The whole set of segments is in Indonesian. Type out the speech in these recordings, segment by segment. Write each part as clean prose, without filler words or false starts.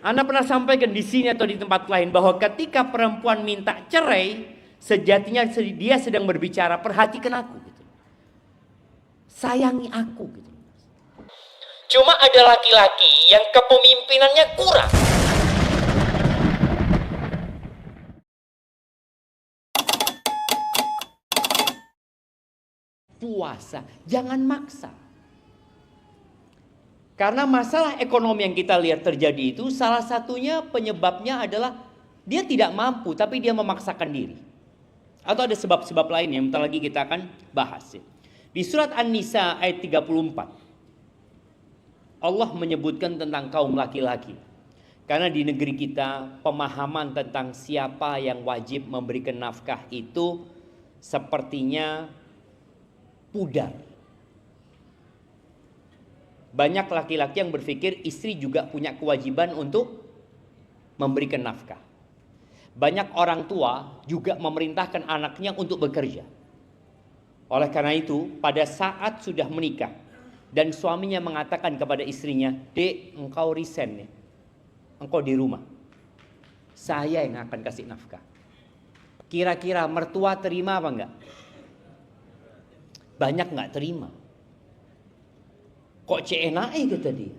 Anda pernah sampaikan di sini atau di tempat lain bahwa ketika perempuan minta cerai, sejatinya dia sedang berbicara, perhatikan aku gitu. Sayangi aku gitu. Cuma ada laki-laki yang kepemimpinannya kurang. Puasa, jangan maksa. Karena masalah ekonomi yang kita lihat terjadi itu salah satunya penyebabnya adalah dia tidak mampu tapi dia memaksakan diri. Atau ada sebab-sebab lain yang bentar lagi kita akan bahas. Di surat An-Nisa ayat 34. Allah menyebutkan tentang kaum laki-laki. Karena di negeri kita pemahaman tentang siapa yang wajib memberikan nafkah itu sepertinya pudar. Banyak laki-laki yang berpikir istri juga punya kewajiban untuk memberikan nafkah. Banyak orang tua juga memerintahkan anaknya untuk bekerja. Oleh karena itu, pada saat sudah menikah dan suaminya mengatakan kepada istrinya, "Dek, engkau resign nih. Engkau di rumah. Saya yang akan kasih nafkah." Kira-kira mertua terima apa enggak? Banyak enggak terima. Kok CNAE kata dia.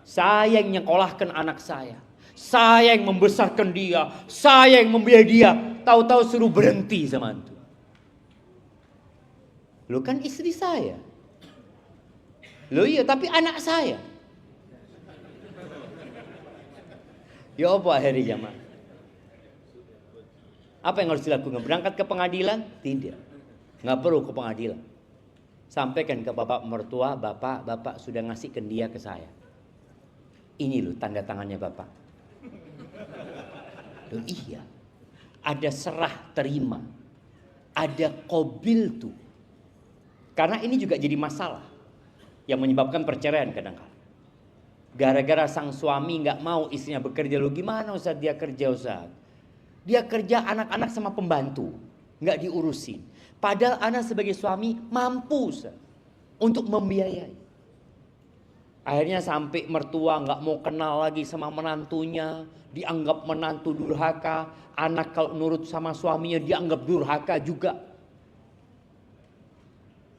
Saya yang nyekolahkan anak saya. Saya yang membesarkan dia. Saya yang membiayai dia. Tahu-tahu suruh berhenti sama itu. Lo kan istri saya. Lo iya tapi anak saya. Ya apa akhirnya jamaah? Apa yang harus dilakukan? Berangkat ke pengadilan? Tidak. Nggak perlu ke pengadilan. Sampaikan ke bapak mertua, bapak sudah ngasihkan dia ke saya. Ini loh tanda tangannya bapak. Loh iya. Ada serah terima. Ada qabil tuh. Karena ini juga jadi masalah. Yang menyebabkan perceraian kadang-kadang. Gara-gara sang suami nggak mau istrinya bekerja. Loh gimana Ustaz dia kerja Ustaz? Dia kerja anak-anak sama pembantu. Nggak diurusin. Padahal anak sebagai suami mampu Ustaz, untuk membiayai. Akhirnya sampai mertua nggak mau kenal lagi sama menantunya. Dianggap menantu durhaka. Anak kalau nurut sama suaminya dianggap durhaka juga.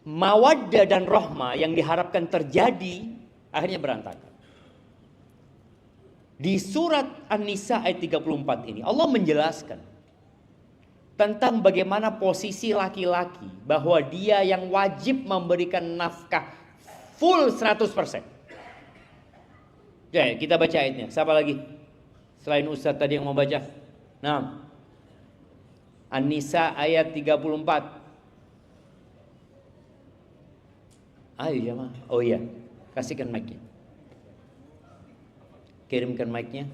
Mawaddah dan rahmah yang diharapkan terjadi akhirnya berantakan. Di surat An-Nisa ayat 34 ini Allah menjelaskan tentang bagaimana posisi laki-laki, bahwa dia yang wajib memberikan nafkah full 100%. Ya, kita baca ayatnya. Siapa lagi? Selain Ustaz tadi yang mau baca. Nah, An-Nisa ayat 34. Ayo jemaah. Oh iya, kasihkan mic-nya. Kirimkan mic-nya.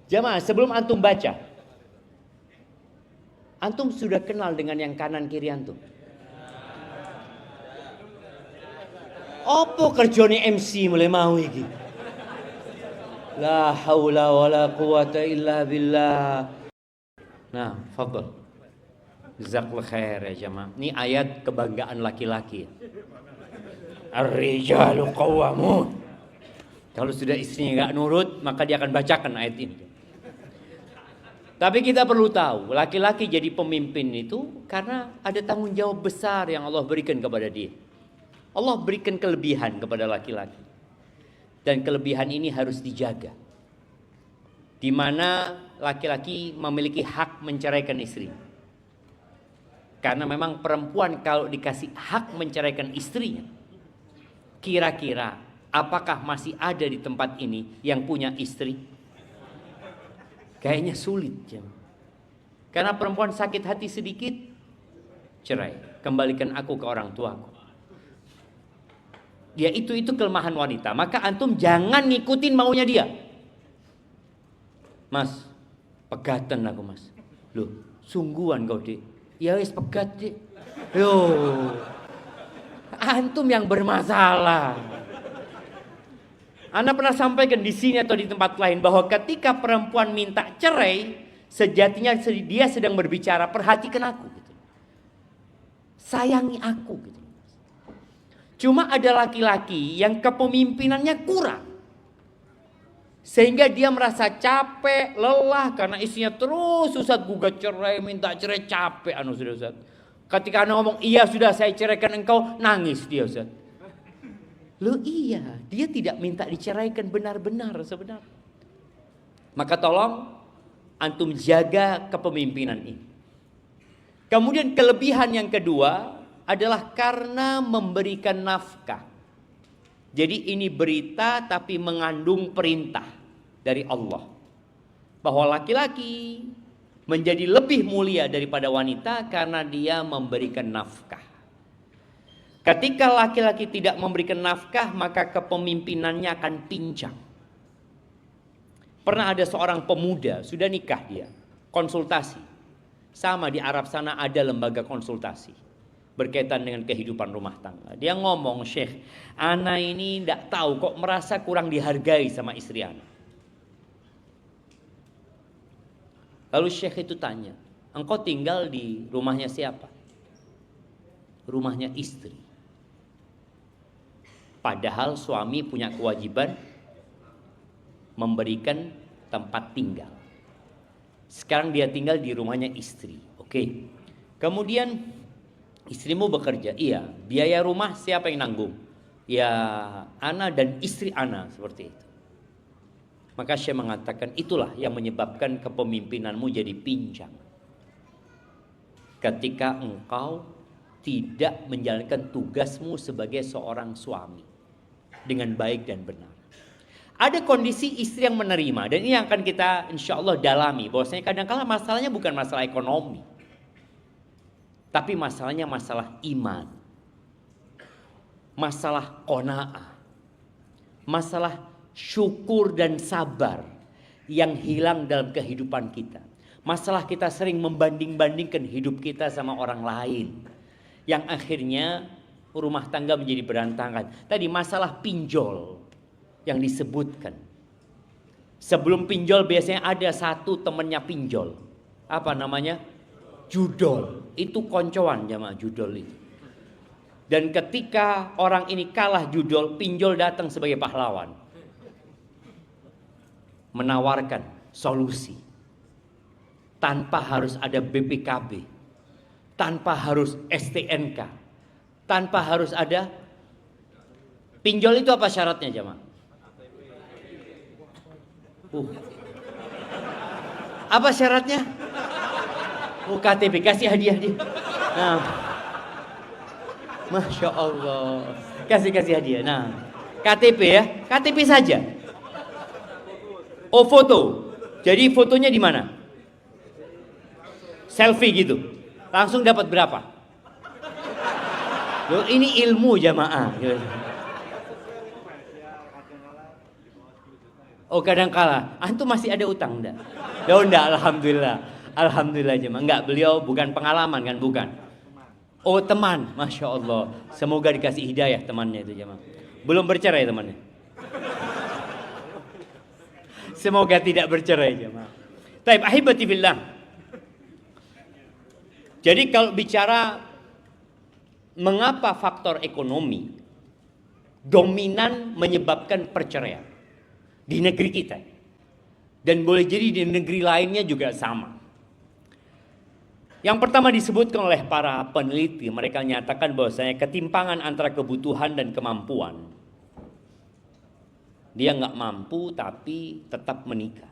Jamaah, sebelum antum baca, antum sudah kenal dengan yang kanan kiri antum? Apa kerjanya MC mulai mau iki? La haula wala quwata illa billah. Nah, fadhal. Jazakallahu khair ya jamaah. Ini ayat kebanggaan laki-laki. Ar-rijalu qawwamun. Kalau sudah istrinya enggak nurut, maka dia akan bacakan ayat ini. Tapi kita perlu tahu, laki-laki jadi pemimpin itu karena ada tanggung jawab besar yang Allah berikan kepada dia. Allah berikan kelebihan kepada laki-laki. Dan kelebihan ini harus dijaga. Di mana laki-laki memiliki hak menceraikan istri. Karena memang perempuan kalau dikasih hak menceraikan istrinya, kira-kira apakah masih ada di tempat ini yang punya istri? Kayaknya sulit. Karena perempuan sakit hati sedikit, cerai. Kembalikan aku ke orang tuaku. Ya itu kelemahan wanita. Maka antum jangan ngikutin maunya dia. Mas, pegatan aku mas. Loh, sungguhan kau Dik. Ya wis pegat Dik. Yo, antum yang bermasalah. Anda pernah sampaikan di sini atau di tempat lain bahwa ketika perempuan minta cerai, sejatinya dia sedang berbicara, perhatikan aku gitu. Sayangi aku gitu. Cuma ada laki-laki yang kepemimpinannya kurang. Sehingga dia merasa capek, lelah karena istrinya terus Ustaz gugat cerai, minta cerai, capek sudah Ustaz. Ketika ngomong, iya sudah saya ceraikan engkau, nangis dia Ustaz. Loh iya, dia tidak minta diceraikan benar-benar sebenarnya. Maka tolong antum jaga kepemimpinan ini. Kemudian kelebihan yang kedua adalah karena memberikan nafkah. Jadi ini berita tapi mengandung perintah dari Allah. Bahwa laki-laki menjadi lebih mulia daripada wanita karena dia memberikan nafkah. Ketika laki-laki tidak memberikan nafkah, maka kepemimpinannya akan pincang. Pernah ada seorang pemuda, sudah nikah dia, konsultasi. Sama di Arab sana ada lembaga konsultasi berkaitan dengan kehidupan rumah tangga. Dia ngomong, Syekh, ana ini tidak tahu kok merasa kurang dihargai sama istri ana. Lalu Syekh itu tanya, engkau tinggal di rumahnya siapa? Rumahnya istri. Padahal suami punya kewajiban memberikan tempat tinggal. Sekarang dia tinggal di rumahnya istri. Oke. Kemudian istrimu bekerja, iya. Biaya rumah siapa yang nanggung? Ya, ana dan istri ana, seperti itu. Maka Syekh mengatakan itulah yang menyebabkan kepemimpinanmu jadi pincang. Ketika engkau tidak menjalankan tugasmu sebagai seorang suami dengan baik dan benar. Ada kondisi istri yang menerima, dan ini yang akan kita insya Allah dalami. Bahwasanya kadang-kala masalahnya bukan masalah ekonomi, tapi masalahnya masalah iman, masalah qanaah, masalah syukur dan sabar yang hilang dalam kehidupan kita. Masalah kita sering membanding-bandingkan hidup kita sama orang lain, yang akhirnya rumah tangga menjadi berantakan. Tadi masalah pinjol yang disebutkan. Sebelum pinjol biasanya ada satu temannya pinjol. Apa namanya? Judol. Itu koncoan jamaah judol itu. Dan ketika orang ini kalah judol, pinjol datang sebagai pahlawan. Menawarkan solusi. Tanpa harus ada BPKB. Tanpa harus STNK. Tanpa harus ada pinjol. Itu apa syaratnya jamaah? Apa syaratnya? KTP, kasih hadiah dia. Nah, Masya Allah, kasih hadiah. Nah, KTP ya, KTP saja. Foto. Jadi fotonya di mana? Selfie gitu. Langsung dapat berapa? Loh, ini ilmu jamaah. Kadang kala, antum masih ada utang enggak? Ya enggak, alhamdulillah. Alhamdulillah jemaah. Enggak, beliau bukan pengalaman kan, bukan. Teman, Masya Allah. Semoga dikasih hidayah temannya itu jemaah. Belum bercerai temannya. Semoga tidak bercerai jemaah. Taib ahibati fillah. Jadi kalau bicara mengapa faktor ekonomi dominan menyebabkan perceraian di negeri kita, dan boleh jadi di negeri lainnya juga sama. Yang pertama disebutkan oleh para peneliti, mereka nyatakan bahwasanya ketimpangan antara kebutuhan dan kemampuan. Dia nggak mampu tapi tetap menikah.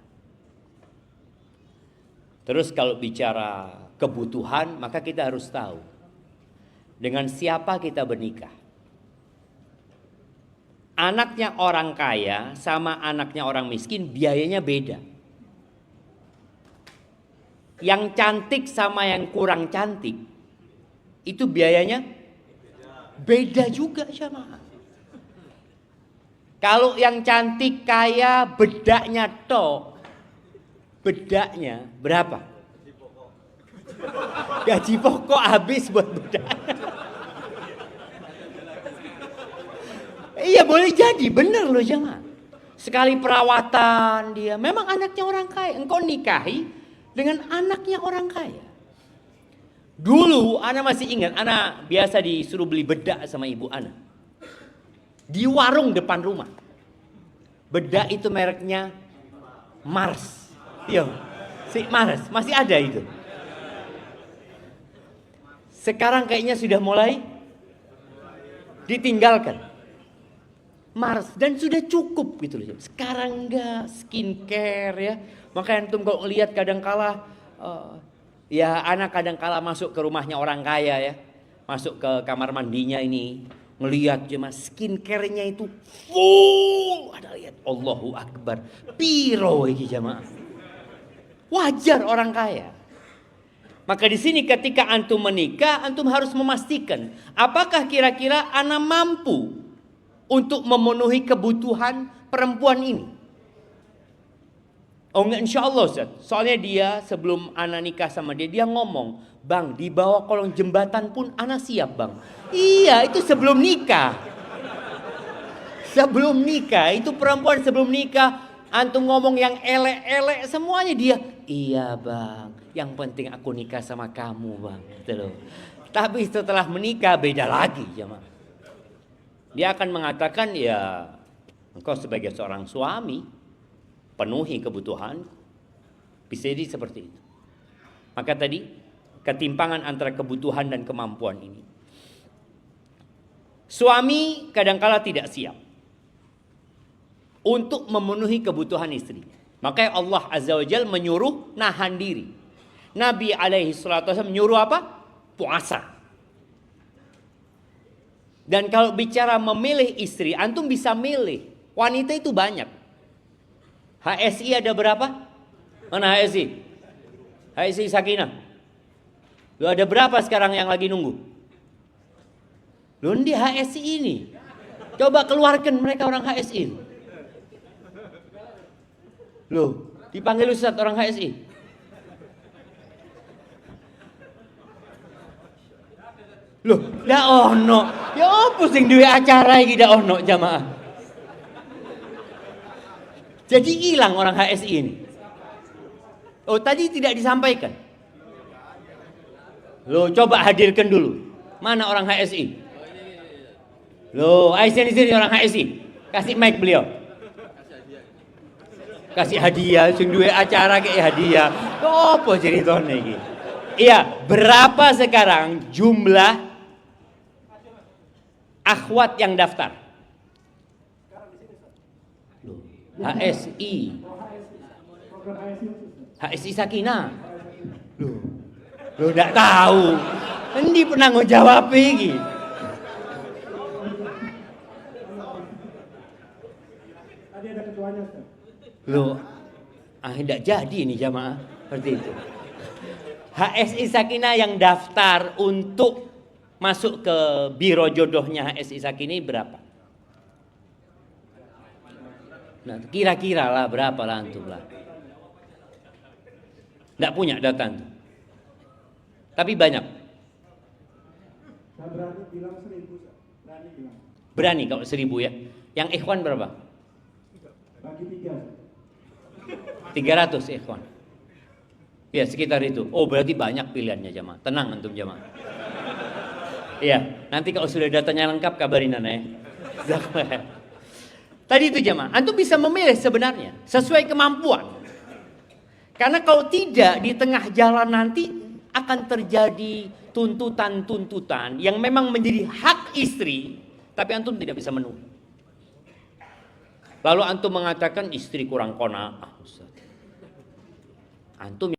Terus kalau bicara kebutuhan, maka kita harus tahu dengan siapa kita bernikah. Anaknya orang kaya sama anaknya orang miskin biayanya beda. Yang cantik sama yang kurang cantik itu biayanya beda juga jamaah. Kalau yang cantik kaya bedaknya tok, bedaknya berapa? Gaji pokok habis buat bedak. Iya boleh jadi, benar loh jemaah. Sekali perawatan dia, memang anaknya orang kaya. Engkau nikahi dengan anaknya orang kaya. Dulu, ana masih ingat, ana biasa disuruh beli bedak sama ibu ana. di warung depan rumah. Bedak itu mereknya Mars. Iya, si Mars masih ada itu. Sekarang kayaknya sudah mulai ditinggalkan Mars dan sudah cukup gitu loh. Sekarang enggak skincare ya. Makanya antum kalau ngelihat kadangkala ya anak kadangkala masuk ke rumahnya orang kaya ya. Masuk ke kamar mandinya ini, ngelihat cuma skincare-nya itu full. Ada lihat Allahu Akbar. Piro iki jamaah. Wajar orang kaya. Maka di sini ketika antum menikah, antum harus memastikan apakah kira-kira ana mampu untuk memenuhi kebutuhan perempuan ini. Oh enggak, insya Allah Ustaz. Soalnya dia sebelum ana nikah sama dia ngomong, "Bang, di bawah kolong jembatan pun ana siap, Bang." Iya, itu sebelum nikah. Sebelum nikah, itu perempuan sebelum nikah. Antum ngomong yang elek-elek semuanya dia, "Iya Bang, yang penting aku nikah sama kamu Bang." Gitu loh. Tapi setelah menikah beda lagi jemaah. Dia akan mengatakan, "Ya, engkau sebagai seorang suami penuhi kebutuhan." Bisa jadi seperti itu. Maka tadi ketimpangan antara kebutuhan dan kemampuan ini. Suami kadangkala tidak siap untuk memenuhi kebutuhan istri. Maka Allah Azza wa Jalla menyuruh nahan diri. Nabi alaihi salatu wasallam menyuruh apa? Puasa. Dan kalau bicara memilih istri, antum bisa milih. Wanita itu banyak. HSI ada berapa? Mana HSI? HSI Sakinah. Lu ada berapa sekarang yang lagi nunggu? Lu di HSI ini. Coba keluarkan mereka orang HSI. Loh, dipanggil Ustaz orang HSI. Loh, dah ono. Ya apa sing duwe acara iki dah ono jamaah. Jadi hilang orang HSI ini. Oh, tadi tidak disampaikan. Loh, coba hadirkan dulu. Mana orang HSI? Loh, ayo sini orang HSI. Kasih mic beliau. Kasih hadiah, sing duwe acara kayak hadiah. Apa ceritanya iki? Iya, berapa sekarang jumlah akhwat yang daftar? HSI. HSI Sakinah. Loh, enggak tahu. Endi penanggung jawab iki? Tadi ada ketuanya, Ustaz. Loh, tidak jadi ini jamaah seperti itu. HSI Sakinah yang daftar untuk masuk ke biro jodohnya HSI Sakinah berapa? Nah, kira-kira lah berapa lah antum lah. Tidak punya data antum. Tapi banyak. Saya berani bilang 1.000, Ustaz. Berani bilang. Berani kalau 1.000 ya. Yang ikhwan berapa? Bagi 3. 300 ikhwan. Ya sekitar itu. Oh berarti banyak pilihannya jamaah. Tenang antum jamaah. Iya, nanti kalau sudah datanya lengkap kabarin ana ya. Tadi itu jamaah, antum bisa memilih sebenarnya sesuai kemampuan. Karena kalau tidak di tengah jalan nanti akan terjadi tuntutan-tuntutan yang memang menjadi hak istri, tapi antum tidak bisa memenuhi. Lalu antum mengatakan istri kurang qanaah, Ustaz. Antum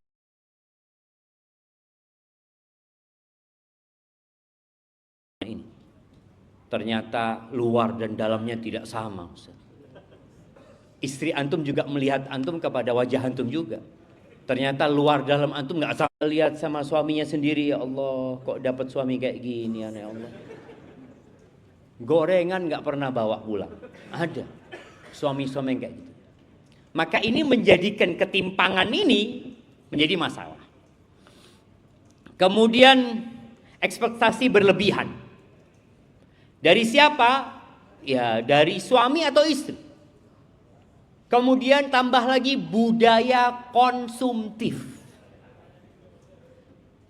ini ternyata luar dan dalamnya tidak sama, Ustaz. Istri antum juga melihat antum kepada wajah antum juga. Ternyata luar dalam antum nggak sama. Lihat sama suaminya sendiri, ya Allah, kok dapat suami kayak gini, ya Allah. Gorengan nggak pernah bawa pulang. Ada suami-suami yang kayak gitu. Maka ini menjadikan ketimpangan ini menjadi masalah. Kemudian ekspektasi berlebihan. Dari siapa? Ya dari suami atau istri. Kemudian tambah lagi budaya konsumtif.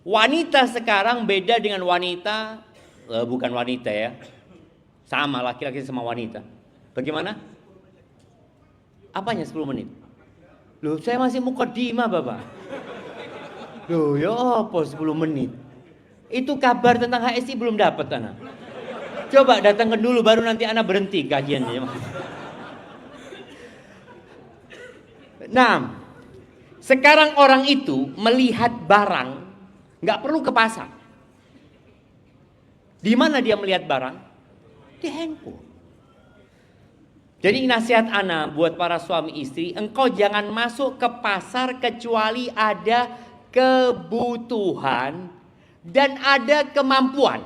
Wanita sekarang beda dengan wanita, bukan wanita ya. Sama laki-laki sama wanita. Bagaimana? Apanya 10 menit? Loh, saya masih mukadimah, Bapak. Loh, ya apa 10 menit? Itu kabar tentang HSI belum dapat, anak. Coba datangkan dulu, baru nanti anak berhenti kajiannya. Nah, sekarang orang itu melihat barang, nggak perlu ke pasar. Di mana dia melihat barang? Di handphone. Jadi nasihat anak buat para suami istri, engkau jangan masuk ke pasar kecuali ada kebutuhan dan ada kemampuan.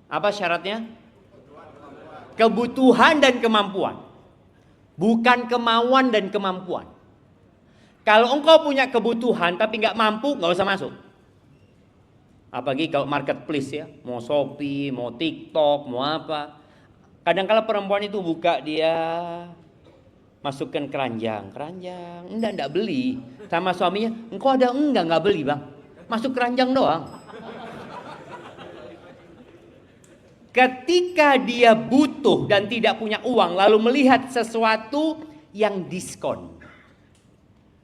Apa syaratnya? Kebutuhan dan kemampuan. Bukan kemauan dan kemampuan. Kalau engkau punya kebutuhan tapi nggak mampu, nggak usah masuk. Apalagi kalau marketplace ya, mau Shopee, mau TikTok, mau apa. Kadang-kala perempuan itu buka, dia masukkan keranjang, enggak beli. Sama suaminya, engkau ada enggak beli bang, masuk keranjang doang. Ketika dia butuh dan tidak punya uang, lalu melihat sesuatu yang diskon,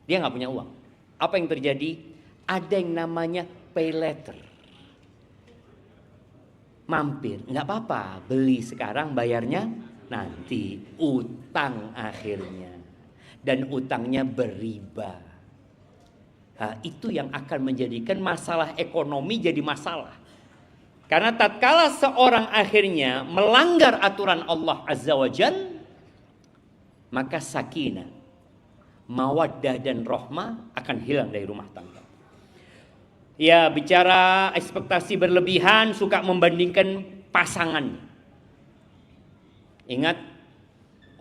dia nggak punya uang. Apa yang terjadi? Ada yang namanya pay later. Mampir, nggak apa-apa, beli sekarang bayarnya nanti, utang akhirnya, dan utangnya beriba. Nah, itu yang akan menjadikan masalah ekonomi jadi masalah. Karena tatkala seorang akhirnya melanggar aturan Allah Azza wa Jal, maka sakinah, mawaddah dan rahmah akan hilang dari rumah tangga. Ya, bicara ekspektasi berlebihan, suka membandingkan pasangan. Ingat,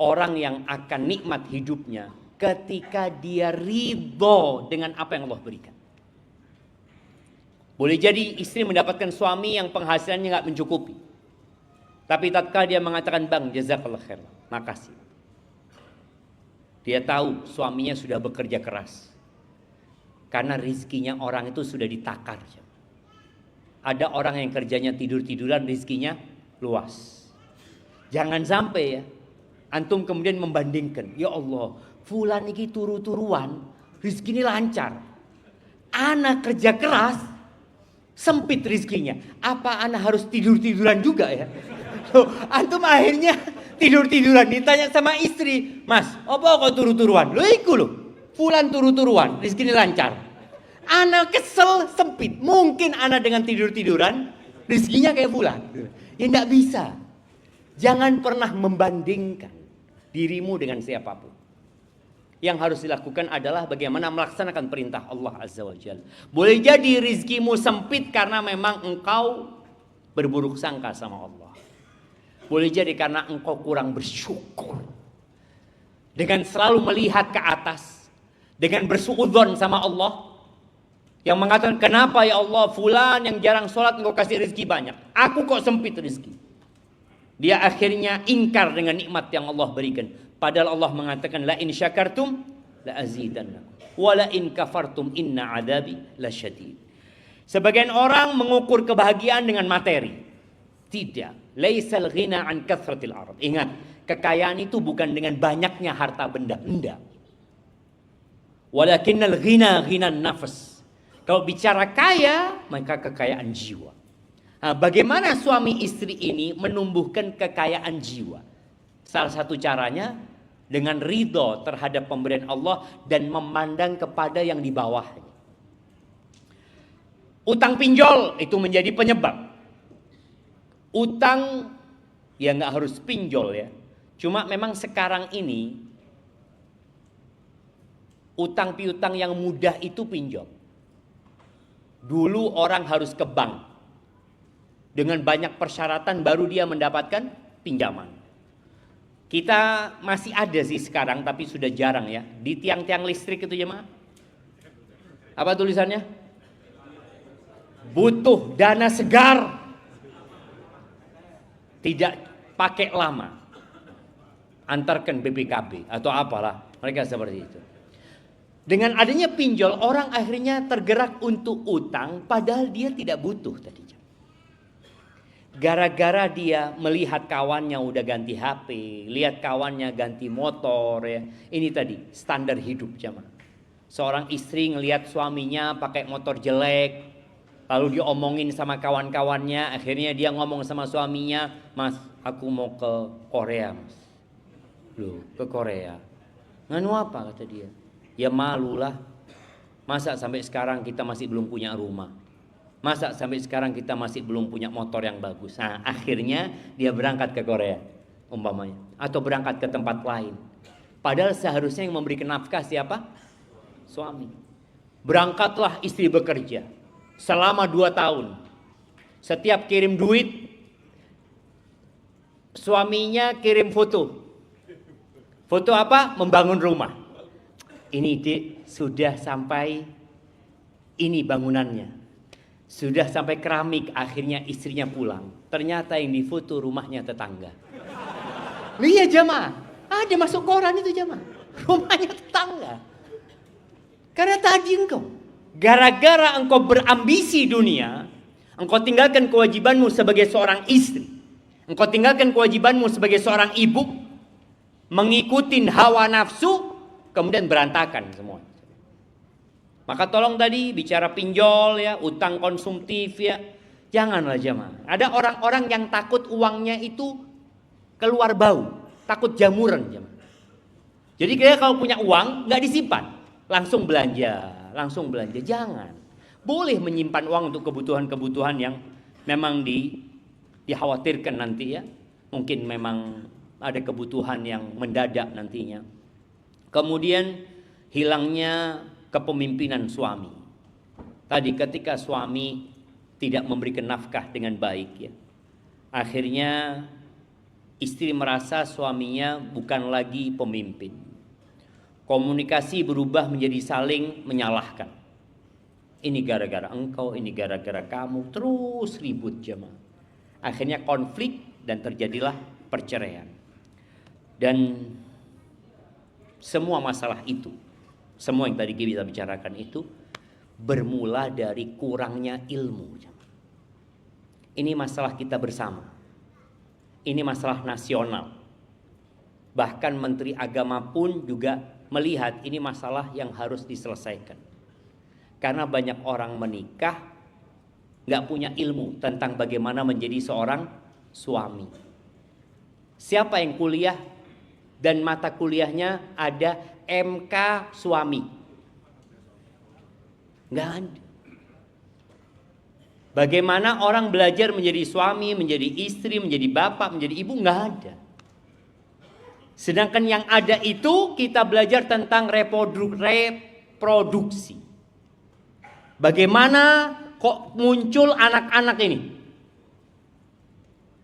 orang yang akan nikmat hidupnya ketika dia ridho dengan apa yang Allah berikan. Boleh jadi istri mendapatkan suami yang penghasilannya nggak mencukupi, tapi tatkala dia mengatakan, bang, jazakallah khair, makasih. Dia tahu suaminya sudah bekerja keras. Karena rizkinya orang itu sudah ditakar. Ada orang yang kerjanya tidur-tiduran, rizkinya luas. Jangan sampai ya, antum kemudian membandingkan, ya Allah, fulan ini turu-turuan, rizkinya lancar. Anak kerja keras, sempit rizkinya. Apa anak harus tidur-tiduran juga ya? Loh, antum akhirnya tidur-tiduran, ditanya sama istri, mas, apa kok turu-turuan? Loh iku loh. Fulan turu-turuan, rizkinya lancar. Anak kesel, sempit. Mungkin anak dengan tidur-tiduran, rizkinya kayak fulan. Ya enggak bisa. Jangan pernah membandingkan dirimu dengan siapapun. Yang harus dilakukan adalah bagaimana melaksanakan perintah Allah Azza wa Jalla. Boleh jadi rizkimu sempit karena memang engkau berburuk sangka sama Allah. Boleh jadi karena engkau kurang bersyukur. Dengan selalu melihat ke atas, dengan bersuudzon sama Allah, yang mengatakan, kenapa ya Allah, fulan yang jarang sholat engkau kasih rezeki banyak, aku kok sempit rezeki. Dia akhirnya ingkar dengan nikmat yang Allah berikan. Padahal Allah mengatakan, la in syakartum la azidannakum wa la in kafartum inna adabi lasyadid. Sebagian orang mengukur kebahagiaan dengan materi. Tidak. Laisal ghina an kathratil arad. Ingat, kekayaan itu bukan dengan banyaknya harta benda. Enggak. Walakinnal ghina ghinan nafas. Kalau bicara kaya, maka kekayaan jiwa. Nah, bagaimana suami istri ini menumbuhkan kekayaan jiwa? Salah satu caranya dengan ridho terhadap pemberian Allah dan memandang kepada yang di bawahnya. Utang pinjol itu menjadi penyebab. Utang ya nggak harus pinjol ya. Cuma memang sekarang ini utang piutang yang mudah itu pinjol. Dulu orang harus ke bank. Dengan banyak persyaratan baru dia mendapatkan pinjaman. Kita masih ada sih sekarang tapi sudah jarang ya. Di tiang-tiang listrik itu jemaah. Apa tulisannya? Butuh dana segar. Tidak pakai lama. Antarkan BPKB atau apalah. Mereka seperti itu. Dengan adanya pinjol, orang akhirnya tergerak untuk utang padahal dia tidak butuh tadinya. Gara-gara dia melihat kawannya udah ganti HP, lihat kawannya ganti motor ya. Ini tadi standar hidup jamaah. Seorang istri ngelihat suaminya pakai motor jelek, lalu diomongin sama kawan-kawannya, akhirnya dia ngomong sama suaminya, "Mas, aku mau ke Korea, Mas." Loh, ke Korea. Nganu apa kata dia? Ya malulah. Masa sampai sekarang kita masih belum punya rumah? Masa sampai sekarang kita masih belum punya motor yang bagus? Nah, akhirnya dia berangkat ke Korea umpamanya, atau berangkat ke tempat lain. Padahal seharusnya yang memberikan nafkah siapa? Suami. Berangkatlah istri bekerja selama 2 tahun. Setiap kirim duit, suaminya kirim foto. Foto apa? Membangun rumah. Ini Dik, sudah sampai ini bangunannya. Sudah sampai keramik, akhirnya istrinya pulang. Ternyata yang difoto rumahnya tetangga. Iya jamaah, ada masuk koran itu jamaah. Rumahnya tetangga. Karena tadi engkau, gara-gara engkau berambisi dunia, engkau tinggalkan kewajibanmu sebagai seorang istri. Engkau tinggalkan kewajibanmu sebagai seorang ibu, mengikuti hawa nafsu, kemudian berantakan semua. Maka tolong tadi bicara pinjol ya, utang konsumtif ya, janganlah jamaah. Ada orang-orang yang takut uangnya itu keluar bau, takut jamuran jamaah. Jadi kayak kalau punya uang nggak disimpan, langsung belanja. Jangan. Boleh menyimpan uang untuk kebutuhan-kebutuhan yang memang dikhawatirkan nanti ya. Mungkin memang ada kebutuhan yang mendadak nantinya. Kemudian hilangnya kepemimpinan suami. Tadi ketika suami tidak memberikan nafkah dengan baik ya. Akhirnya istri merasa suaminya bukan lagi pemimpin. Komunikasi berubah menjadi saling menyalahkan. Ini gara-gara engkau, ini gara-gara kamu, terus ribut jemaah. Akhirnya konflik dan terjadilah perceraian. Dan semua masalah itu, semua yang tadi kita bicarakan itu bermula dari kurangnya ilmu. Ini masalah kita bersama. Ini masalah nasional. Bahkan Menteri Agama pun juga melihat ini masalah yang harus diselesaikan. Karena banyak orang menikah gak punya ilmu tentang bagaimana menjadi seorang suami. Siapa yang kuliah dan mata kuliahnya ada MK suami? Gak ada. Bagaimana orang belajar menjadi suami, menjadi istri, menjadi bapak, menjadi ibu? Gak ada. Sedangkan yang ada itu kita belajar tentang reproduksi. Bagaimana kok muncul anak-anak ini?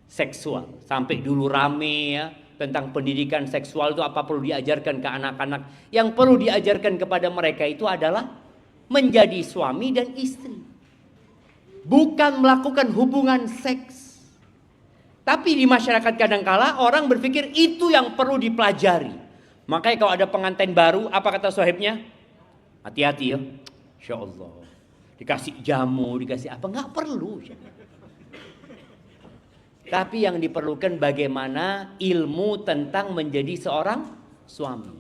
Seksual. Sampai dulu rame ya tentang pendidikan seksual itu apa perlu diajarkan ke anak-anak. Yang perlu diajarkan kepada mereka itu adalah menjadi suami dan istri. Bukan melakukan hubungan seks. Tapi di masyarakat kadangkala orang berpikir itu yang perlu dipelajari. Makanya kalau ada pengantin baru, apa kata sohibnya? Hati-hati ya. Insya Allah. Dikasih jamu, dikasih apa? Nggak perlu. Tapi yang diperlukan bagaimana ilmu tentang menjadi seorang suami.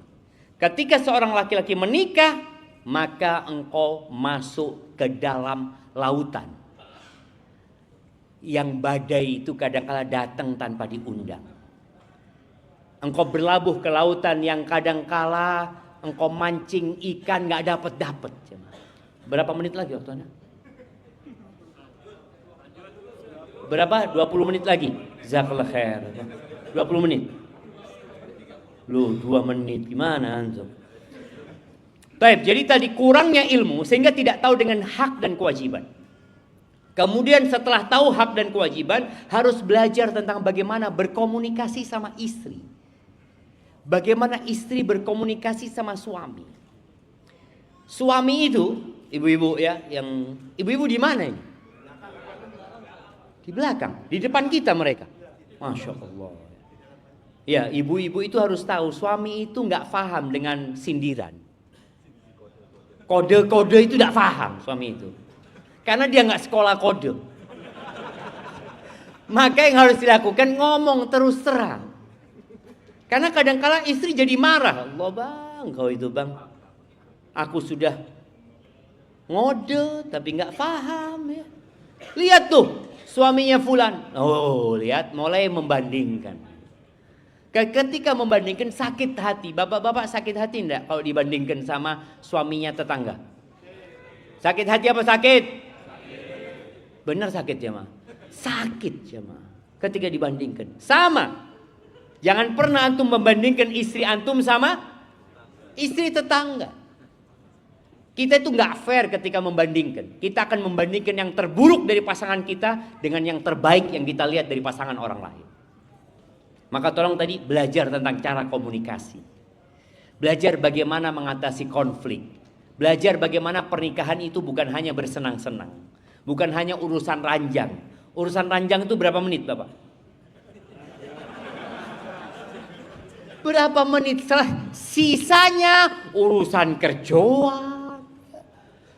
Ketika seorang laki-laki menikah, maka engkau masuk ke dalam lautan. Yang badai itu kadang-kala datang tanpa diundang. Engkau berlabuh ke lautan yang kadang-kala engkau mancing ikan gak dapat-dapat. Berapa menit lagi waktunya? Berapa? 20 menit lagi. Jazakallah khair. 20 menit. Loh 2 menit gimana antum? Baik, jadi tadi kurangnya ilmu sehingga tidak tahu dengan hak dan kewajiban. Kemudian setelah tahu hak dan kewajiban, harus belajar tentang bagaimana berkomunikasi sama istri. Bagaimana istri berkomunikasi sama suami. Suami itu, ibu-ibu ya, yang ibu-ibu di mana ini? Di belakang, di depan kita mereka. Masya Allah. Ya, ibu-ibu itu harus tahu suami itu nggak paham dengan sindiran. Kode-kode itu nggak paham suami itu. Karena dia nggak sekolah kode. Maka yang harus dilakukan ngomong terus terang. Karena kadang-kala istri jadi marah. Allah bang, kau itu bang, aku sudah ngode tapi nggak paham ya. Lihat tuh suaminya fulan. Oh lihat, mulai membandingkan. Ketika membandingkan sakit hati. Bapak-bapak sakit hati enggak kalau dibandingkan sama suaminya tetangga? Sakit hati apa sakit? Benar sakit ya ma? Sakit ya ma. Ketika dibandingkan. Sama. Jangan pernah antum membandingkan istri antum sama istri tetangga. Kita itu nggak fair ketika membandingkan. Kita akan membandingkan yang terburuk dari pasangan kita dengan yang terbaik yang kita lihat dari pasangan orang lain. Maka tolong tadi belajar tentang cara komunikasi. Belajar bagaimana mengatasi konflik. Belajar bagaimana pernikahan itu bukan hanya bersenang-senang. Bukan hanya urusan ranjang. Urusan ranjang itu berapa menit Bapak? Berapa menit? Sisanya urusan kerjaan.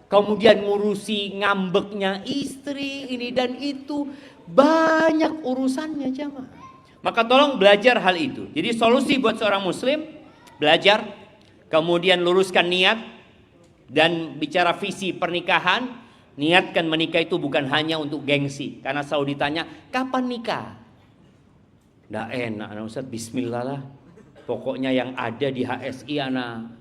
Kemudian ngurusi ngambeknya istri ini dan itu. Banyak urusannya jamaah. Maka tolong belajar hal itu. Jadi solusi buat seorang muslim, belajar, kemudian luruskan niat, dan bicara visi pernikahan. Niatkan menikah itu bukan hanya untuk gengsi. Karena selalu ditanya, kapan nikah? Nggak enak, Ustaz, bismillah lah. Pokoknya yang ada di HSI anak.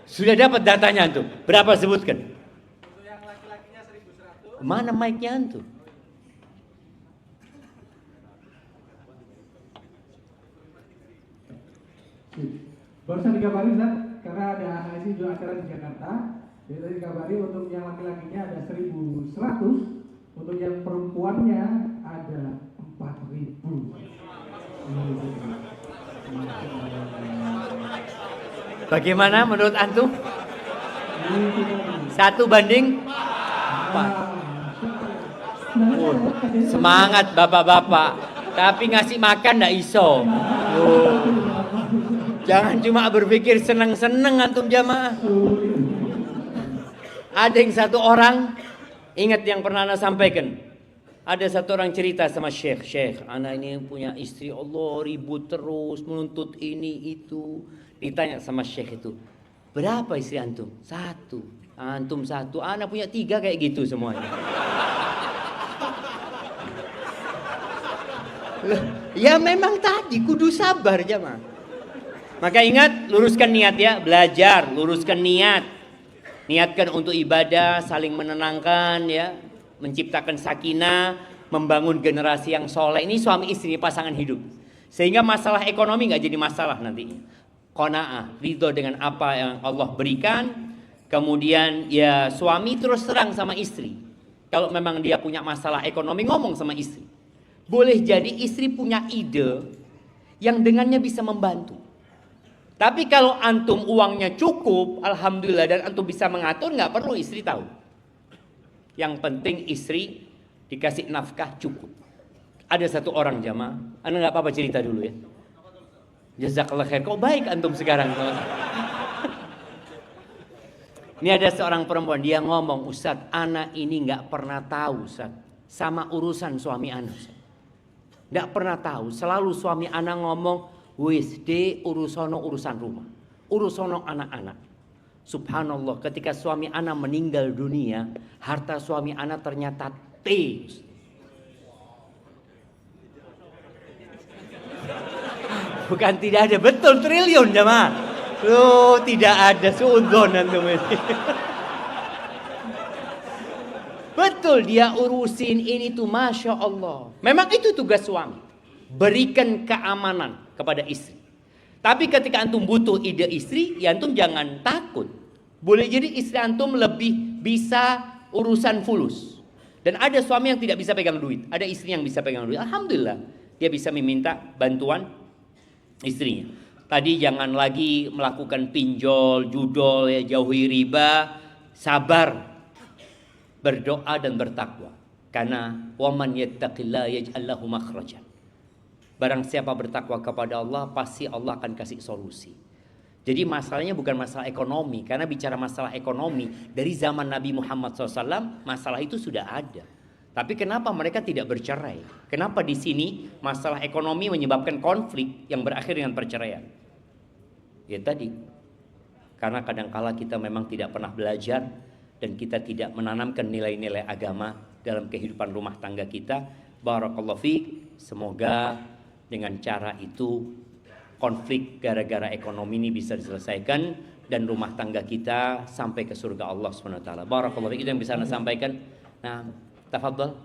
Sudah dapat datanya antum? Berapa sebutkan? Untuk yang laki-lakinya 1.100. Mana mic-nya antum? Barusan dikabari Ustaz, karena ada HSI juga acara di Jakarta. Jadi tadi dikabari untuk yang laki-lakinya ada 1.100, untuk yang perempuannya ada 4.000. Bagaimana menurut antum? 1 banding 4. Semangat bapak-bapak. Tapi ngasih makan ndak iso. Jangan cuma berpikir seneng-seneng antum jamaah. Ada yang satu orang, ingat yang pernah ana sampaikan. Ada satu orang cerita sama Syekh, anak ini punya istri, Allah ribut terus, menuntut ini itu. Ditanya sama Syekh itu, berapa istri antum? 1. Antum 1, anak punya 3 kayak gitu semuanya. Ya memang tadi kudu sabar jamaah. Maka ingat, luruskan niat ya, belajar, luruskan niat. Niatkan untuk ibadah, saling menenangkan ya, menciptakan sakinah, membangun generasi yang soleh. Ini suami istri, pasangan hidup. Sehingga masalah ekonomi nggak jadi masalah nantinya. Qanaah, ridho dengan apa yang Allah berikan. Kemudian ya suami terus terang sama istri. Kalau memang dia punya masalah ekonomi, ngomong sama istri. Boleh jadi istri punya ide yang dengannya bisa membantu. Tapi kalau antum uangnya cukup, alhamdulillah, dan antum bisa mengatur, nggak perlu istri tahu. Yang penting istri dikasih nafkah cukup. Ada satu orang jamaah, anda nggak apa-apa cerita dulu ya. Jazakallah khair, kok baik antum sekarang. Ini ada seorang perempuan, dia ngomong, Ustadz, anak ini nggak pernah tahu Ustadz, sama urusan suami anak. Nggak pernah tahu, selalu suami anak ngomong, wis de urusono urusan rumah, urusono anak-anak. Subhanallah, ketika suami anak meninggal dunia, harta suami anak ternyata T. Bukan tidak ada, betul triliun jemaah. Loh, tidak ada suudon antum ini. Betul, dia urusin ini tuh, Masya Allah. Memang itu tugas suami, berikan keamanan kepada istri. Tapi ketika antum butuh ide istri, ya antum jangan takut. Boleh jadi istri antum lebih bisa urusan fulus. Dan ada suami yang tidak bisa pegang duit, ada istri yang bisa pegang duit. Alhamdulillah, dia bisa meminta bantuan istrinya. Tadi jangan lagi melakukan pinjol, judol, ya, jauhi riba, sabar, berdoa dan bertakwa. Karena waman yattaqillah yaj'al lahu makhrajan. Barang siapa bertakwa kepada Allah, pasti Allah akan kasih solusi. Jadi masalahnya bukan masalah ekonomi. Karena bicara masalah ekonomi, dari zaman Nabi Muhammad SAW, masalah itu sudah ada. Tapi kenapa mereka tidak bercerai? Kenapa di sini masalah ekonomi menyebabkan konflik yang berakhir dengan perceraian? Ya tadi, karena kadangkala kita memang tidak pernah belajar dan kita tidak menanamkan nilai-nilai agama dalam kehidupan rumah tangga kita. Barakallahu fiik. Semoga dengan cara itu konflik gara-gara ekonomi ini bisa diselesaikan dan rumah tangga kita sampai ke surga Allah Subhanahu wa taala. Barakallahu fiik. Itu yang bisa Anda sampaikan. Nah, tafadhol.